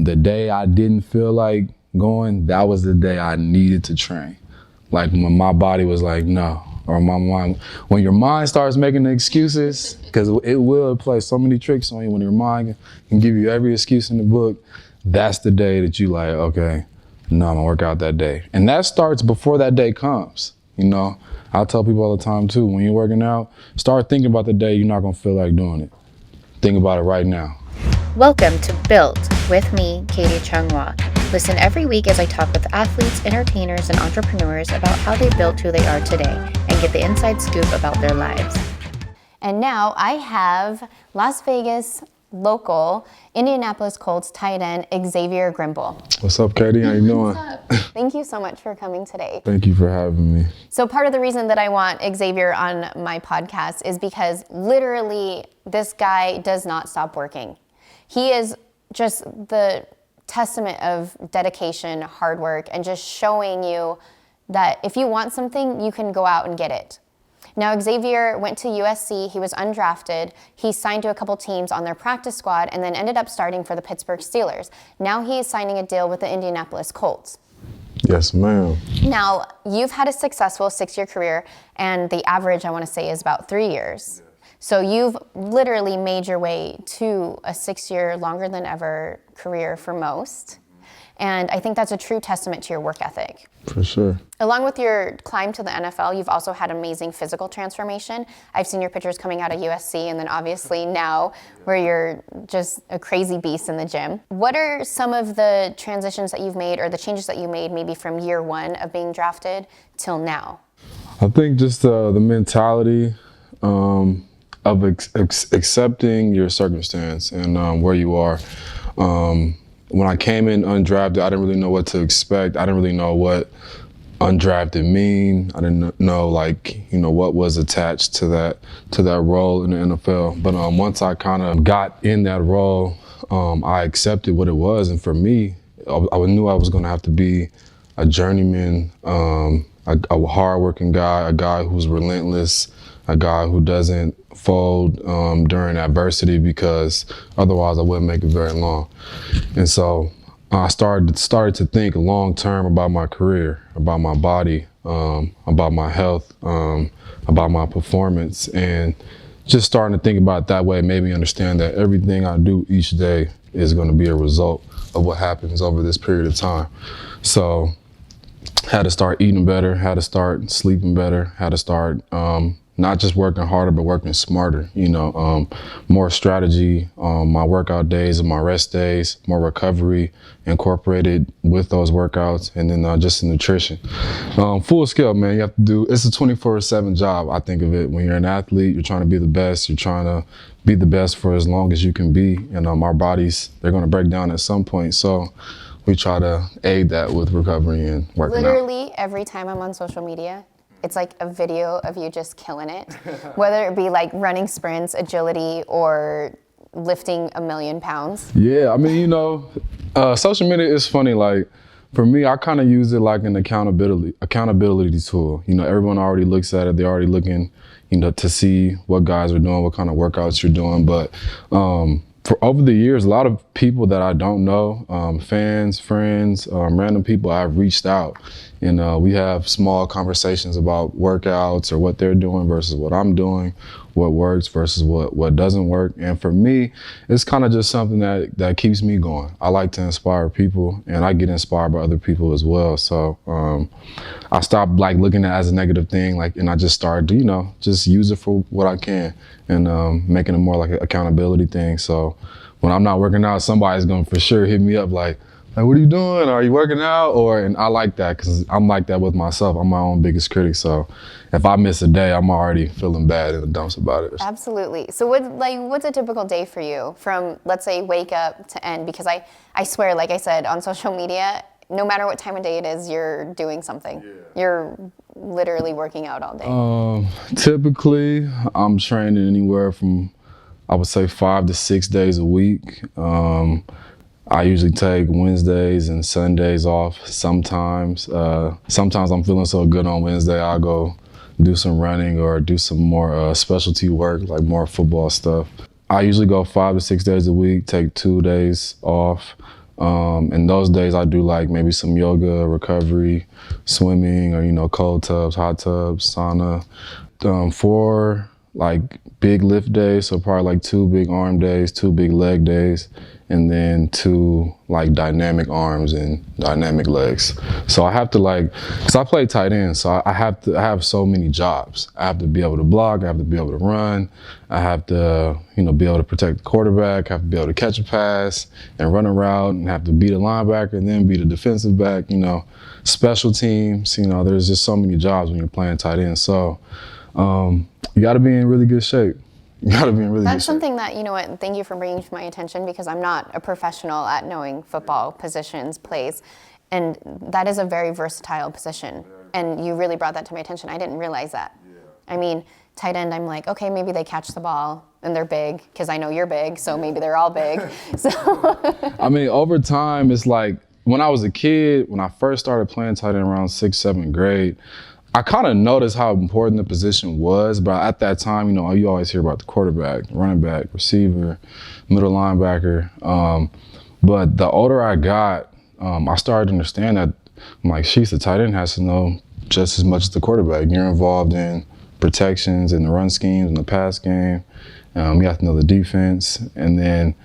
the day I didn't feel like going, that was the day I needed to train. Like when my body was like, no, or my mind, when your mind starts making the excuses, because it will play so many tricks on you when your mind can give you every excuse in the book, that's the day that you like, okay, no, I'm gonna work out that day. And that starts before that day comes, you know? I tell people all the time too, when you're working out, start thinking about the day you're not gonna feel like doing it. Think about it right now. Welcome to Built with me, Katie Chung. Listen every week as I talk with athletes, entertainers, and entrepreneurs about how they built who they are today and get the inside scoop about their lives. And now I have Las Vegas local Indianapolis Colts tight end Xavier Grimble. What's up, Katie? How you doing? What's up? Thank you so much for coming today. Thank you for having me. So part of the reason that I want Xavier on my podcast is because literally this guy does not stop working. He is just the testament of dedication, hard work, and just showing you that if you want something, you can go out and get it. Now, Xavier went to USC. He was undrafted. He signed to a couple teams on their practice squad and then ended up starting for the Pittsburgh Steelers. Now he is signing a deal with the Indianapolis Colts. Yes, ma'am. Now, you've had a successful 6-year career, and the average, I want to say, is about 3 years. So you've literally made your way to a 6-year, longer than ever career for most. And I think that's a true testament to your work ethic. For sure. Along with your climb to the NFL, you've also had amazing physical transformation. I've seen your pictures coming out of USC, and then obviously now where you're just a crazy beast in the gym. What are some of the transitions that you've made or the changes that you made maybe from year one of being drafted till now? I think just the mentality of accepting your circumstance and where you are. When I came in undrafted, I didn't really know what to expect. I didn't really know what undrafted mean. I didn't know what was attached to that role in the NFL. But once I kind of got in that role, I accepted what it was. And for me, I knew I was going to have to be a journeyman, a hardworking guy, a guy who's relentless, a guy who doesn't fold during adversity, because otherwise I wouldn't make it very long. And so I started to think long term about my career, about my body, about my health, about my performance, and just starting to think about it that way made me understand that everything I do each day is going to be a result of what happens over this period of time. So had to start eating better, had to start sleeping better, had to start not just working harder, but working smarter, more strategy on my workout days and my rest days, more recovery incorporated with those workouts, and then just nutrition. Full scale, man, you have to do, it's a 24/7 job, I think of it. When you're an athlete, you're trying to be the best, you're trying to be the best for as long as you can be, and our bodies, they're gonna break down at some point. So we try to aid that with recovery and working out. Literally every time I'm on social media, it's like a video of you just killing it, whether it be like running sprints, agility, or lifting 1,000,000 pounds. Yeah, I mean, social media is funny. Like for me, I kind of use it like an accountability tool. Everyone already looks at it. They're already looking, to see what guys are doing, what kind of workouts you're doing. But for over the years, a lot of people that I don't know, fans, friends, random people, I've reached out, and we have small conversations about workouts or what they're doing versus what I'm doing, what works versus what doesn't work. And for me, it's kind of just something that keeps me going. I like to inspire people, and I get inspired by other people as well. So I stopped looking at it as a negative thing, and I just started to, just use it for what I can, and making it more like an accountability thing. So when I'm not working out, somebody's gonna for sure hit me up like, what are you doing? Are you working out? And I like that, because I'm like that with myself. I'm my own biggest critic. So if I miss a day, I'm already feeling bad in the dumps about it. Absolutely. So what's a typical day for you from, let's say, wake up to end? Because I swear, like I said, on social media, no matter what time of day it is, you're doing something. Yeah. You're literally working out all day. Typically, I'm training anywhere from, I would say, 5 to 6 days a week. I usually take Wednesdays and Sundays off sometimes. Sometimes I'm feeling so good on Wednesday, I'll go do some running or do some more specialty work, like more football stuff. I usually go 5 to 6 days a week, take 2 days off. In those days, I do like maybe some yoga, recovery, swimming, or, cold tubs, hot tubs, sauna. For like big lift days, so probably like 2 big arm days, 2 big leg days, and then 2 like dynamic arms and dynamic legs. So I have to cause I play tight end, so I have so many jobs. I have to be able to block, I have to be able to run, I have to, be able to protect the quarterback, I have to be able to catch a pass and run a route, and have to beat a linebacker and then beat a defensive back, special teams, there's just so many jobs when you're playing tight end. So you got to be in really good shape. You got to be in really good shape. That's something that, thank you for bringing to my attention, because I'm not a professional at knowing football positions, plays, and that is a very versatile position. And you really brought that to my attention. I didn't realize that. I mean, tight end, I'm like, okay, maybe they catch the ball and they're big, because I know you're big, so maybe they're all big. So I mean, over time, it's like when I was a kid, when I first started playing tight end around 6th, 7th grade, I kind of noticed how important the position was, but at that time, you always hear about the quarterback, running back, receiver, middle linebacker. But the older I got, I started to understand that, I'm like, the tight end has to know just as much as the quarterback. You're involved in protections and the run schemes and the pass game. You have to know the defense, and then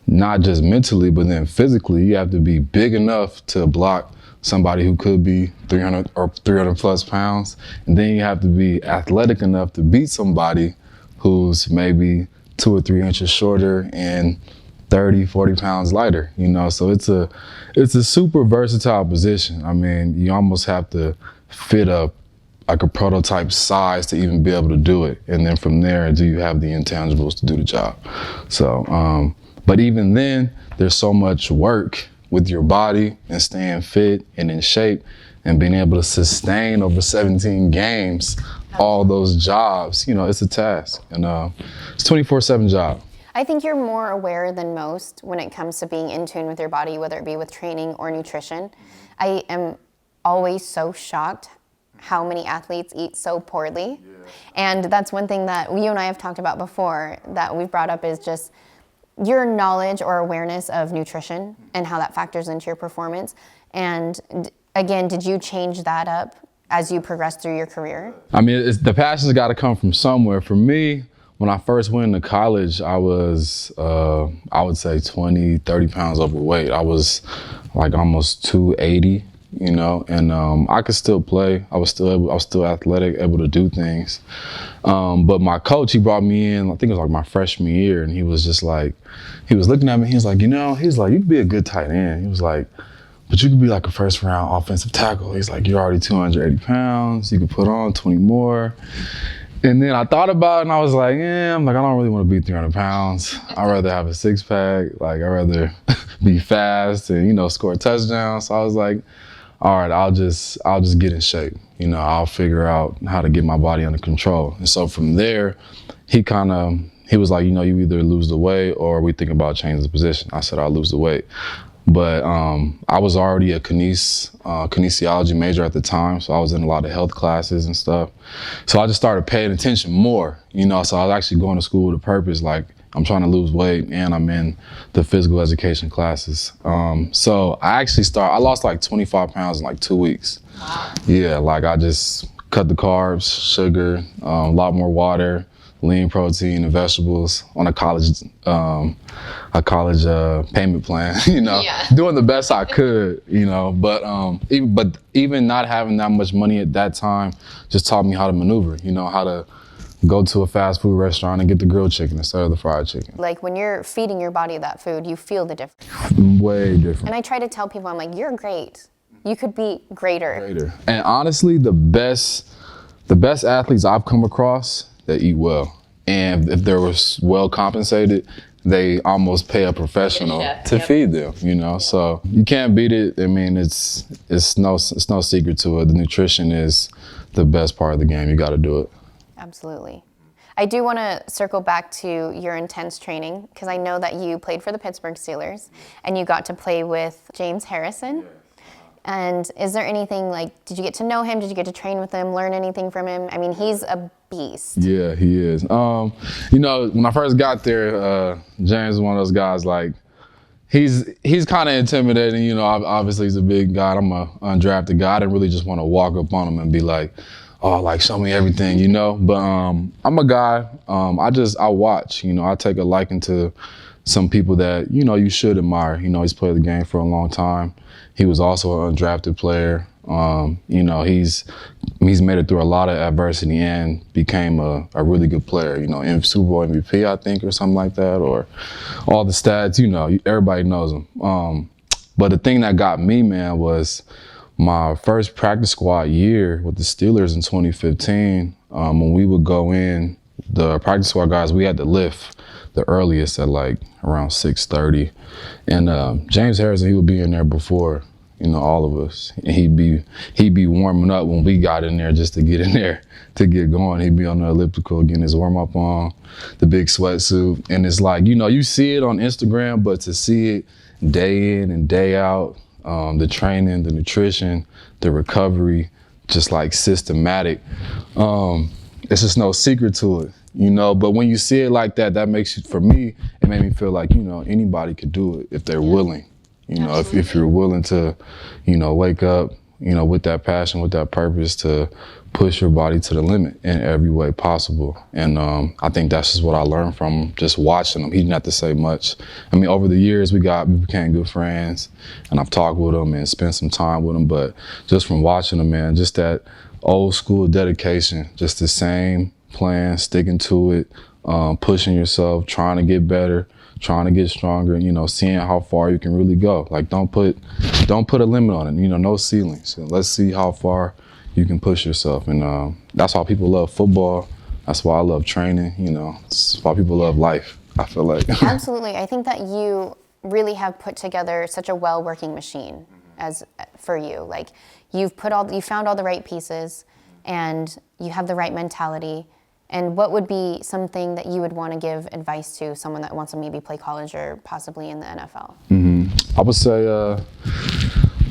not just mentally, but then physically, you have to be big enough to block somebody who could be 300 or 300 plus pounds. And then you have to be athletic enough to beat somebody who's maybe 2 or 3 inches shorter and 30, 40 pounds lighter, So it's a super versatile position. I mean, you almost have to fit up like a prototype size to even be able to do it. And then from there, do you have the intangibles to do the job? So, but even then, there's so much work with your body and staying fit and in shape and being able to sustain over 17 games, all those jobs, it's a task. And it's a 24/7 job. I think you're more aware than most when it comes to being in tune with your body, whether it be with training or nutrition. I am always so shocked how many athletes eat so poorly. And that's one thing that you and I have talked about before that we've brought up, is just your knowledge or awareness of nutrition and how that factors into your performance. And again, did you change that up as you progressed through your career? I mean, the passion's got to come from somewhere. For me, when I first went into college, I was, I would say 20, 30 pounds overweight. I was like almost 280, and I could still play. I was still athletic, able to do things. But my coach, he brought me in, I think it was like my freshman year, and he was just like, he was looking at me, he was like, you could be a good tight end. He was like, but you could be like a first round offensive tackle. He's like, you're already 280 pounds, you could put on 20 more. And then I thought about it, and I was like, I don't really want to be 300 pounds. I'd rather have a 6-pack. Like, I'd rather be fast and, score touchdowns. So I was like, all right, I'll just get in shape. I'll figure out how to get my body under control. And so from there, he was like, you either lose the weight or we think about changing the position. I said, I'll lose the weight. But I was already a kinesiology major at the time, so I was in a lot of health classes and stuff. So I just started paying attention more, so I was actually going to school with a purpose, like I'm trying to lose weight and I'm in the physical education classes. So I lost like 25 pounds in like 2 weeks. Wow. Yeah, like I just cut the carbs, sugar, a lot more water, lean protein and vegetables on a college payment plan, doing the best I could, but even not having that much money at that time just taught me how to maneuver, how to go to a fast food restaurant and get the grilled chicken instead of the fried chicken. Like when you're feeding your body that food, you feel the difference. Way different. And I try to tell people, I'm like, you're great. You could be greater. And honestly, the best athletes I've come across, they eat well. And if they were well compensated, they almost pay a professional to feed them, So you can't beat it. I mean, it's no secret to it. The nutrition is the best part of the game. You got to do it. Absolutely. I do want to circle back to your intense training, because I know that you played for the Pittsburgh Steelers and you got to play with James Harrison. And is there anything, like, did you get to know him? Did you get to train with him, learn anything from him? I mean, he's a beast. Yeah, he is. When I first got there, James was one of those guys, like, he's kind of intimidating. You know, obviously he's a big guy. I'm a undrafted guy. I didn't really just want to walk up on him and be like, oh, like show me everything, you know. But I'm a guy. I watch. You know, I take a liking to some people that you know you should admire. You know, he's played the game for a long time. He was also an undrafted player. You know, he's made it through a lot of adversity and became a really good player. You know, Super Bowl MVP, I think, or something like that, or all the stats. You know, everybody knows him. But the thing that got me, man, was my first practice squad year with the Steelers in 2015. When we would go in, the practice squad guys, we had to lift the earliest at like around 6:30, and James Harrison, he would be in there before, you know, all of us. And he'd be warming up when we got in there just to get in there to get going. He'd be on the elliptical getting his warm up on, the big sweatsuit, and it's like, you know, you see it on Instagram, but to see it day in and day out, the training, the nutrition, the recovery, just like systematic. It's just no secret to it, you know. But when you see it like that, that makes you, for me, it made me feel like, you know, anybody could do it if they're willing. You know, if you're willing to, you know, wake up, you know, with that passion, with that purpose to push your body to the limit in every way possible. And I think that's just what I learned from just watching him. He didn't have to say much. I mean, over the years, we became good friends, and I've talked with him and spent some time with him. But just from watching him, man, just that old school dedication, just the same plan, sticking to it, pushing yourself, trying to get better, trying to get stronger, you know, seeing how far you can really go. Like, don't put a limit on it, you know, no ceilings. So let's see how far you can push yourself. And that's why people love football. That's why I love training, you know. It's why people love life, I feel like. Absolutely. I think that you really have put together such a well-working machine as for you. Like, you found all the right pieces, and you have the right mentality. And what would be something that you would want to give advice to someone that wants to maybe play college or possibly in the NFL? I would say,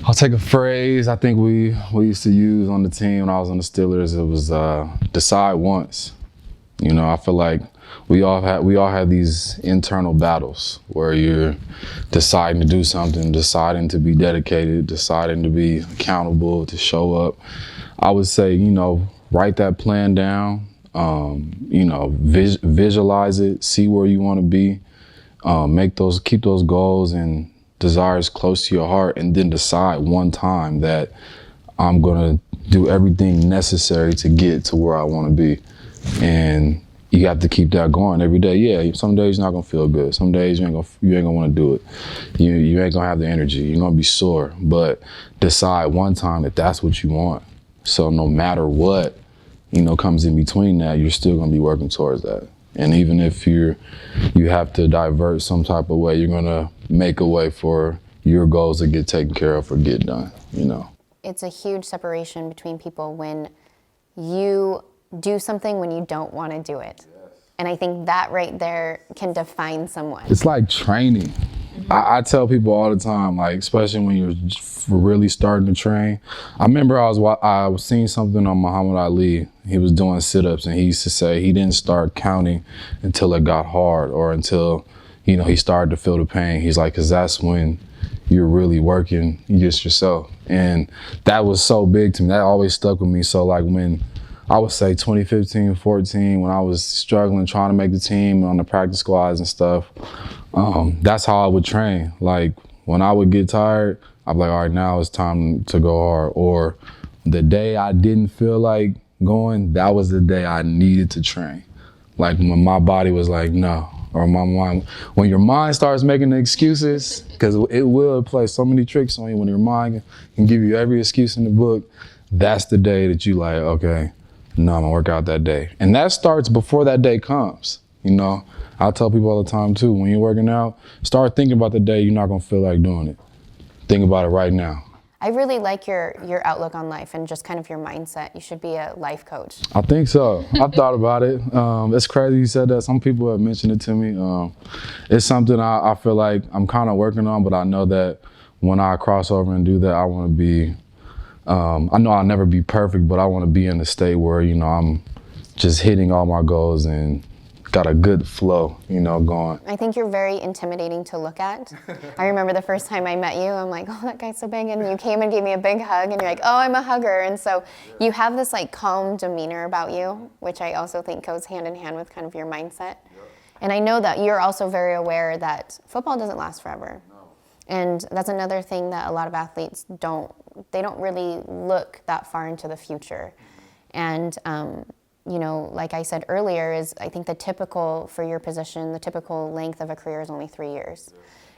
I'll take a phrase I think we used to use on the team when I was on the Steelers. It was decide once. You know, I feel like we all have these internal battles where you're deciding to do something, deciding to be dedicated, deciding to be accountable, to show up. I would say, you know, write that plan down. You know, visualize it, see where you want to be, keep those goals and desires close to your heart, and then decide one time that I'm going to do everything necessary to get to where I want to be. And you have to keep that going every day. Yeah, some days you're not going to feel good. Some days you ain't gonna want to do it. You ain't going to have the energy. You're going to be sore. But decide one time that that's what you want. So no matter what, you know, comes in between that, you're still going to be working towards that. And even if you have to divert some type of way, you're going to make a way for your goals to get taken care of or get done, you know. It's a huge separation between people when you do something when you don't want to do it. Yes. And I think that right there can define someone. It's like training. I tell people all the time, like, especially when you're really starting to train. I remember I was seeing something on Muhammad Ali. He was doing sit-ups, and he used to say he didn't start counting until it got hard, or until, you know, he started to feel the pain. He's like, because that's when you're really working against yourself. And that was so big to me. That always stuck with me. So like when I would say 2015, 14, when I was struggling, trying to make the team on the practice squads and stuff, that's how I would train. Like when I would get tired, I'd be like, all right, now it's time to go hard. Or the day I didn't feel like going, that was the day I needed to train. Like when my body was like, no, or my mind, when your mind starts making the excuses, because it will play so many tricks on you when your mind can give you every excuse in the book, that's the day that you like, okay, no, I'm gonna work out that day. And that starts before that day comes, you know? I tell people all the time too, when you're working out, start thinking about the day you're not gonna feel like doing it. Think about it right now. I really like your outlook on life and just kind of your mindset. You should be a life coach. I think so. I thought about it. It's crazy you said that. Some people have mentioned it to me. It's something I feel like I'm kind of working on, but I know that when I cross over and do that, I want to be, I know I'll never be perfect, but I want to be in a state where, you know, I'm just hitting all my goals and got a good flow, going. I think you're very intimidating to look at. I remember the first time I met you, I'm like, oh, that guy's so big. And you came and gave me a big hug, and you're like, oh, I'm a hugger. And so you have this like calm demeanor about you, which I also think goes hand in hand with kind of your mindset. And I know that you're also very aware that football doesn't last forever. And that's another thing that a lot of athletes don't really look that far into the future. And, like I said earlier, is I think the typical, for your position, the typical length of a career is only 3 years.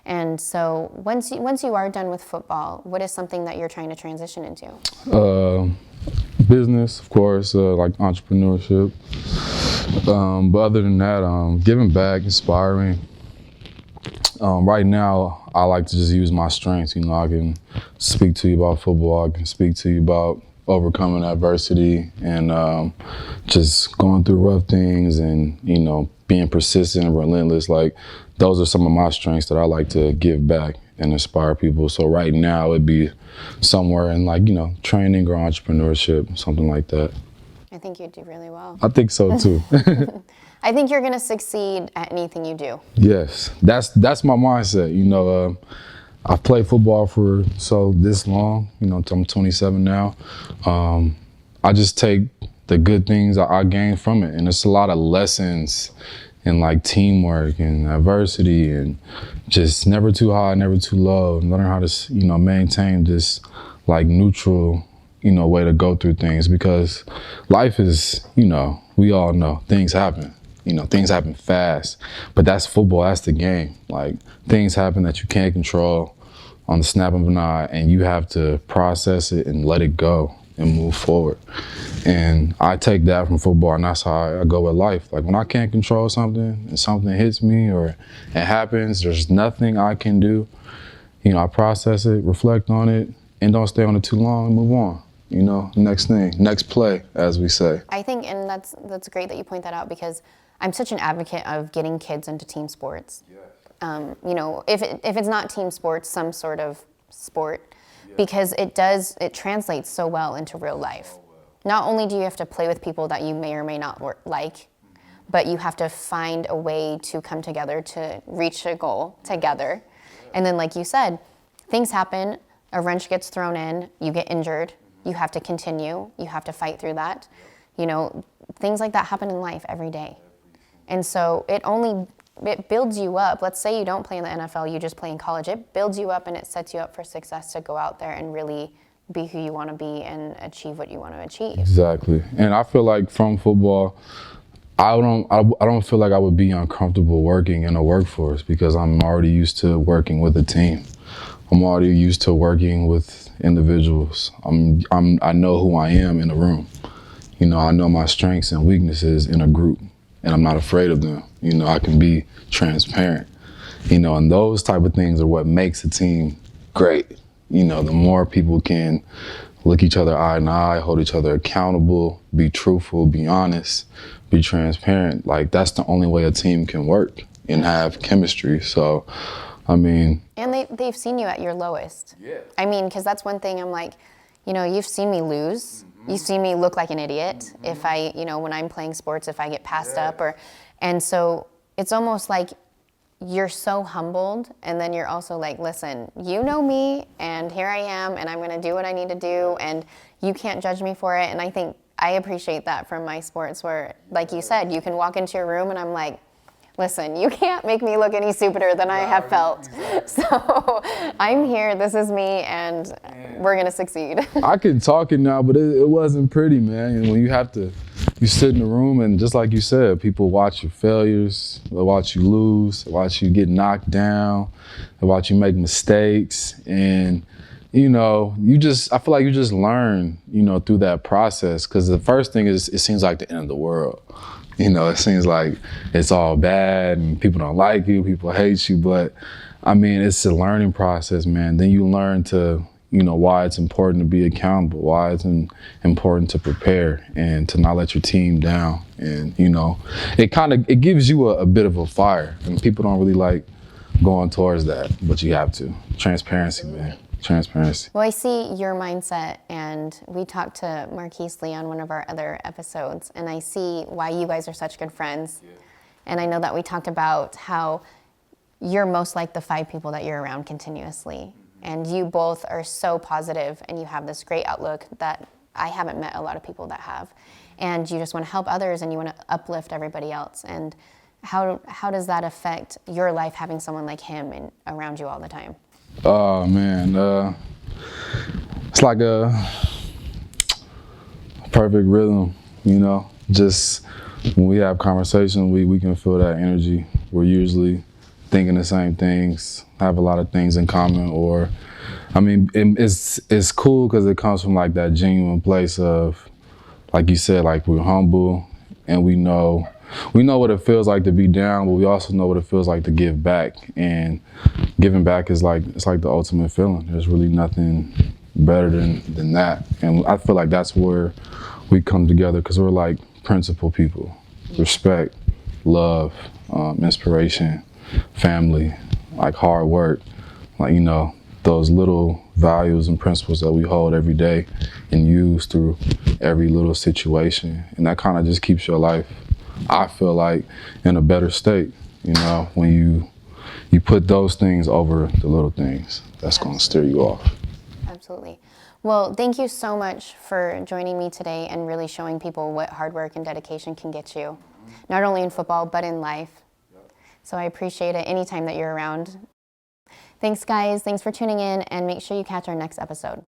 And so once you are done with football, what is something that you're trying to transition into? Business, of course, like entrepreneurship. But other than that, giving back, inspiring. Right now, I like to just use my strengths. I can speak to you about football. I can speak to you about overcoming adversity and just going through rough things and, being persistent and relentless. Like, those are some of my strengths that I like to give back and inspire people. So right now, it'd be somewhere in training or entrepreneurship, something like that. I think you do really well. I think so too. I think you're going to succeed at anything you do. Yes, that's my mindset. I've played football for this long. I'm 27 now. I just take the good things I gain from it, and it's a lot of lessons in like teamwork and adversity and just never too high, never too low, and learning how to maintain this like neutral way to go through things, because life is, we all know things happen. Things happen fast, but that's football, that's the game. Like, things happen that you can't control on the snap of an eye, and you have to process it and let it go and move forward. And I take that from football, and that's how I go with life. Like, when I can't control something and something hits me or it happens, there's nothing I can do. I process it, reflect on it, and don't stay on it too long and move on. Next thing, next play, as we say. I think, and that's great that you point that out, because I'm such an advocate of getting kids into team sports. Yes. If it's not team sports, some sort of sport, because it translates so well into real life. Not only do you have to play with people that you may or may not like, but you have to find a way to come together to reach a goal together. And then, like you said, things happen, a wrench gets thrown in, you get injured, you have to continue, you have to fight through that. Things like that happen in life every day. And so it builds you up. Let's say you don't play in the NFL, you just play in college. It builds you up and it sets you up for success to go out there and really be who you want to be and achieve what you want to achieve. Exactly. And I feel like from football, I don't feel like I would be uncomfortable working in a workforce, because I'm already used to working with a team. I'm already used to working with individuals. I know who I am in a room. I know my strengths and weaknesses in a group, and I'm not afraid of them. I can be transparent. And those type of things are what makes a team great. The more people can look each other eye in eye, hold each other accountable, be truthful, be honest, be transparent. Like, that's the only way a team can work and have chemistry. So, and they've seen you at your lowest. Yeah. Because that's one thing I'm like, you've seen me lose. Mm-hmm. You've seen me look like an idiot. Mm-hmm. If I, when I'm playing sports, if I get passed up and so it's almost like you're so humbled, and then you're also like, listen, you know me, and here I am, and I'm going to do what I need to do, and you can't judge me for it. And I think I appreciate that from my sports, where, like you said, you can walk into your room and I'm like, listen, you can't make me look any stupider than I have felt. So I'm here, this is me, and we're going to succeed. I can talk it now, but it wasn't pretty, man. And when you sit in the room, and just like you said, people watch your failures, they watch you lose, they watch you get knocked down, they watch you make mistakes. And, I feel like you just learn, through that process. Because the first thing is, it seems like the end of the world. It seems like it's all bad and people don't like you, people hate you. But it's a learning process, man. Then you learn to, why it's important to be accountable, why it's important to prepare and to not let your team down. And, it gives you a bit of a fire, and people don't really like going towards that, but you have to. Transparency, man. Transparency. Well, I see your mindset, and we talked to Marquise Lee on one of our other episodes, and I see why you guys are such good friends. Yeah. And I know that we talked about how you're most like the 5 people that you're around continuously. And you both are so positive and you have this great outlook that I haven't met a lot of people that have. And you just want to help others and you want to uplift everybody else. And how does that affect your life having someone like him around you all the time? Oh man, it's like a perfect rhythm, you know. Just when we have conversations, we can feel that energy. We're usually thinking the same things, have a lot of things in common, or I mean, it's cool because it comes from like that genuine place of, like you said, like we're humble and we know what it feels like to be down, but we also know what it feels like to give back. And giving back is like, it's like the ultimate feeling. There's really nothing better than that. And I feel like that's where we come together because we're like principled people. Respect, love, inspiration, family, like hard work, like, you know, those little values and principles that we hold every day and use through every little situation. And that kind of just keeps your life, I feel like, in a better state. You know, when you put those things over the little things, that's going to steer you off. Absolutely. Well, thank you so much for joining me today and really showing people what hard work and dedication can get you, not only in football, but in life. So I appreciate it anytime that you're around. Thanks, guys. Thanks for tuning in, and make sure you catch our next episode.